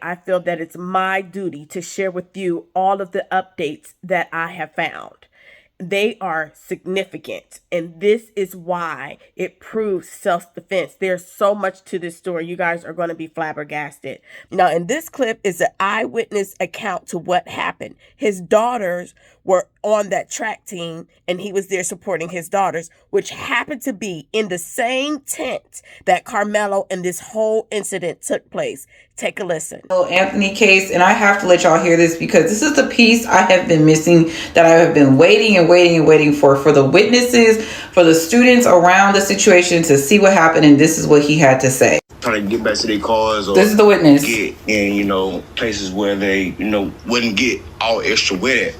I feel that it's my duty to share with you all of the updates that I have found. They are significant, and this is why it proves self-defense. There's so much to this story. You guys are going to be flabbergasted. Now, in this clip is an eyewitness account to what happened. His daughters were on that track team, and he was there supporting his daughters, which happened to be in the same tent that Carmelo and this whole incident took place. Take a listen. Anthony case, and I have to let y'all hear this because this is the piece I have been missing, that I have been waiting for the witnesses, for the students around the situation to see what happened, and this is what he had to say. Trying to get back to their cars, or this is the witness, get in, places where they, wouldn't get all extra with it.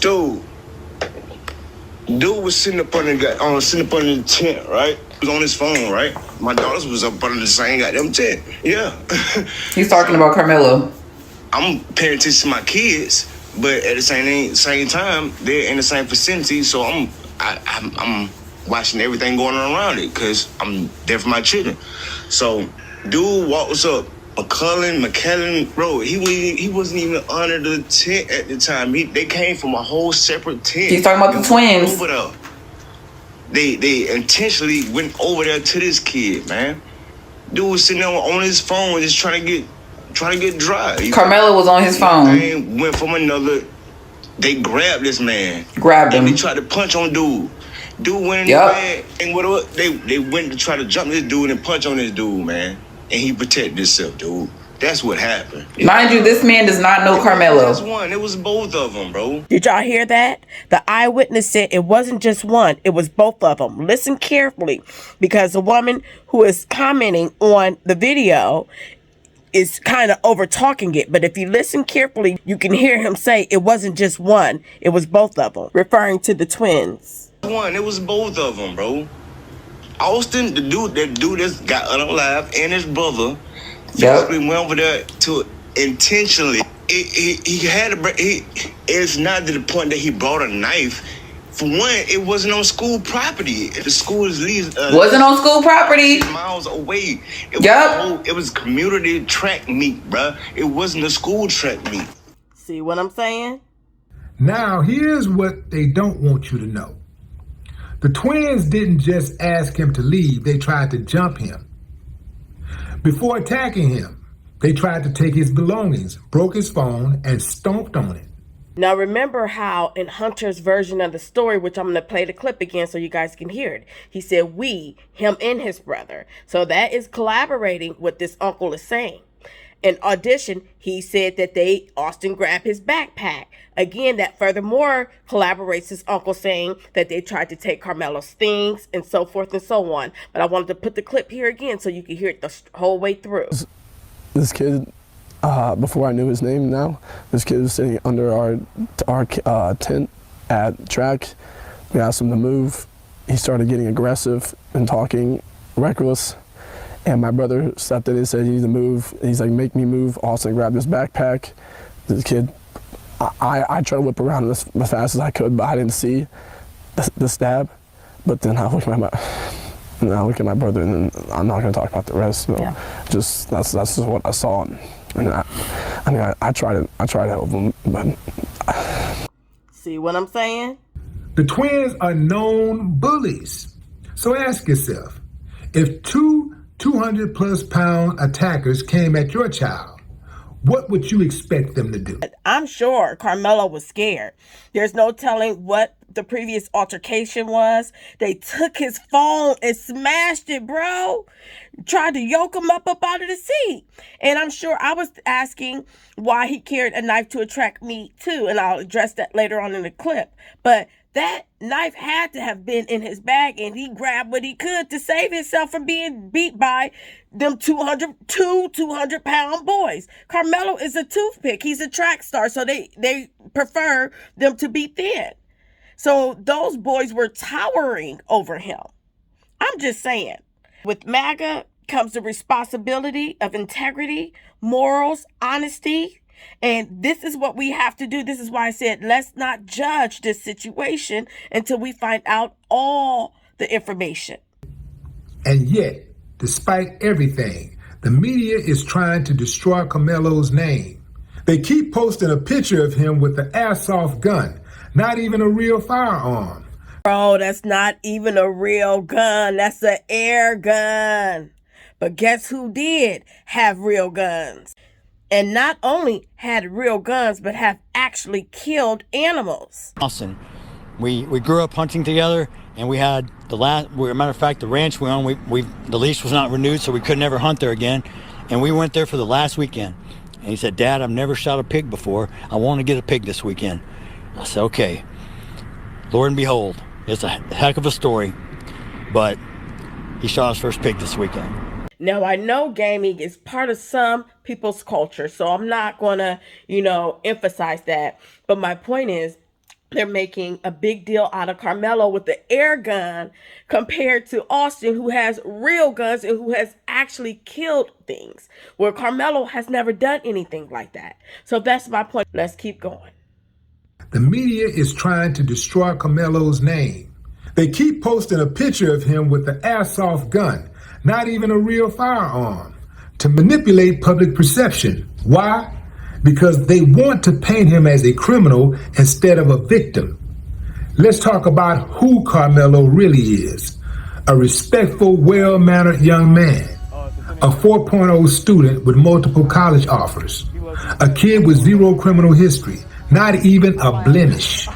Dude was sitting up under the tent, right? He was on his phone, right? My daughters was up under the same goddamn tent. Yeah. He's talking about Carmelo. I'm paying attention to my kids, but at the same time, they're in the same vicinity, so I'm watching everything going on around it because I'm there for my children. So, dude walks up. McKellen, bro, he wasn't even under the tent at the time. They came from a whole separate tent. He's talking about the twins. Over there. They intentionally went over there to this kid, man. Dude was sitting there on his phone just trying to get dry. Carmelo was on his phone. They went from another. They grabbed this man. Grabbed him. And they tried to punch on dude. Dude went in the bag, and whatever. They went to try to jump this dude and punch on this dude, man. And he protected himself, dude. That's what happened. Mind you, this man does not know Carmelo. It was both of them, bro. Did y'all hear that? The eyewitness said it wasn't just one, it was both of them. Listen carefully, because the woman who is commenting on the video is kind of over talking it. But if you listen carefully, you can hear him say it wasn't just one, it was both of them, referring to the twins. It was both of them, bro. Austin, the dude that got unalive, and his brother, basically went over there to intentionally. It's not to the point that he brought a knife. For one, it wasn't on school property. The school is wasn't on school property. Miles away. It was community track meet, bruh. It wasn't a school track meet. See what I'm saying? Now, here's what they don't want you to know. The twins didn't just ask him to leave, they tried to jump him. Before attacking him, they tried to take his belongings, broke his phone, and stomped on it. Now remember how in Hunter's version of the story, which I'm going to play the clip again so you guys can hear it, he said we, him and his brother. So that is collaborating what this uncle is saying. In audition, he said that Austin grabbed his backpack. Again, that furthermore corroborates his uncle saying that they tried to take Carmelo's things and so forth and so on. But I wanted to put the clip here again so you can hear it the whole way through. This kid, before I knew his name now, this kid was sitting under our tent at track. We asked him to move. He started getting aggressive and talking reckless. And my brother stepped in and said, "You need to move." He's like, "Make me move." Austin grabbed his backpack. This kid, I tried to whip around as fast as I could, but I didn't see the stab. But then I look at my brother, and then I'm not going to talk about the rest. So just that's just what I saw. And I try to help him, but see what I'm saying? The twins are known bullies. So ask yourself, if two 200-plus pound attackers came at your child, what would you expect them to do? I'm sure Carmelo was scared. There's no telling what the previous altercation was. They took his phone and smashed it, bro. Tried to yoke him up out of the seat. And I'm sure I was asking why he carried a knife to attract me too. And I'll address that later on in the clip. But that knife had to have been in his bag, and he grabbed what he could to save himself from being beat by them 200-pound boys. Carmelo is a toothpick. He's a track star, so they prefer them to be thin. So those boys were towering over him. I'm just saying. With MAGA comes the responsibility of integrity, morals, honesty. And this is what we have to do. This is why I said, let's not judge this situation until we find out all the information. And yet, despite everything, The media is trying to destroy Carmelo's name. They keep posting a picture of him with the airsoft gun, not even a real firearm. Bro, that's not even a real gun. That's an air gun. But guess who did have real guns? And not only had real guns, but have actually killed animals. Austin, we grew up hunting together, and we had matter of fact, the ranch we own, the lease was not renewed, so we could never hunt there again. And we went there for the last weekend. And he said, "Dad, I've never shot a pig before. I want to get a pig this weekend." I said, "Okay." Lord and behold, it's a heck of a story, but he shot his first pig this weekend. Now, I know gaming is part of some people's culture, so I'm not going to, emphasize that. But my point is, they're making a big deal out of Carmelo with the air gun compared to Austin, who has real guns and who has actually killed things, where Carmelo has never done anything like that. So that's my point. Let's keep going. The media is trying to destroy Carmelo's name. They keep posting a picture of him with the airsoft gun, not even a real firearm, to manipulate public perception. Why? Because they want to paint him as a criminal instead of a victim. Let's talk about who Carmelo really is. A respectful, well-mannered young man. A 4.0 student with multiple college offers. A kid with zero criminal history, not even a blemish.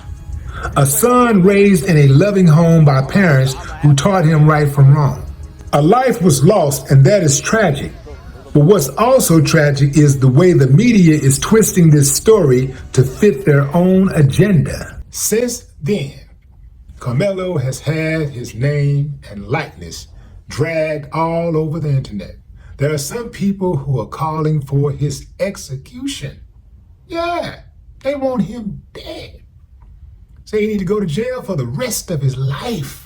A son raised in a loving home by parents who taught him right from wrong. A life was lost, and that is tragic. But what's also tragic is the way the media is twisting this story to fit their own agenda. Since then, Carmelo has had his name and likeness dragged all over the internet. There are some people who are calling for his execution. Yeah, they want him dead. Say he need to go to jail for the rest of his life.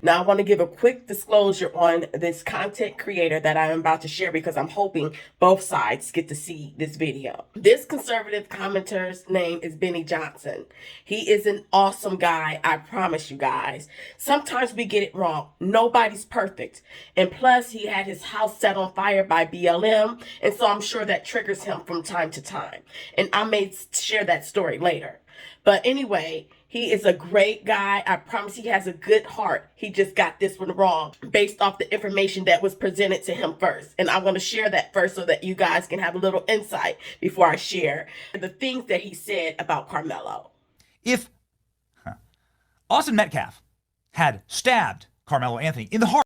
Now, I want to give a quick disclosure on this content creator that I'm about to share, because I'm hoping both sides get to see this video. This conservative commenter's name is Benny Johnson. He is an awesome guy, I promise you guys. Sometimes we get it wrong. Nobody's perfect. And plus, he had his house set on fire by BLM, and so I'm sure that triggers him from time to time. And I may share that story later. But anyway, he is a great guy. I promise he has a good heart. He just got this one wrong based off the information that was presented to him first. And I want to share that first so that you guys can have a little insight before I share the things that he said about Carmelo. If Austin Metcalf had stabbed Carmelo Anthony in the heart,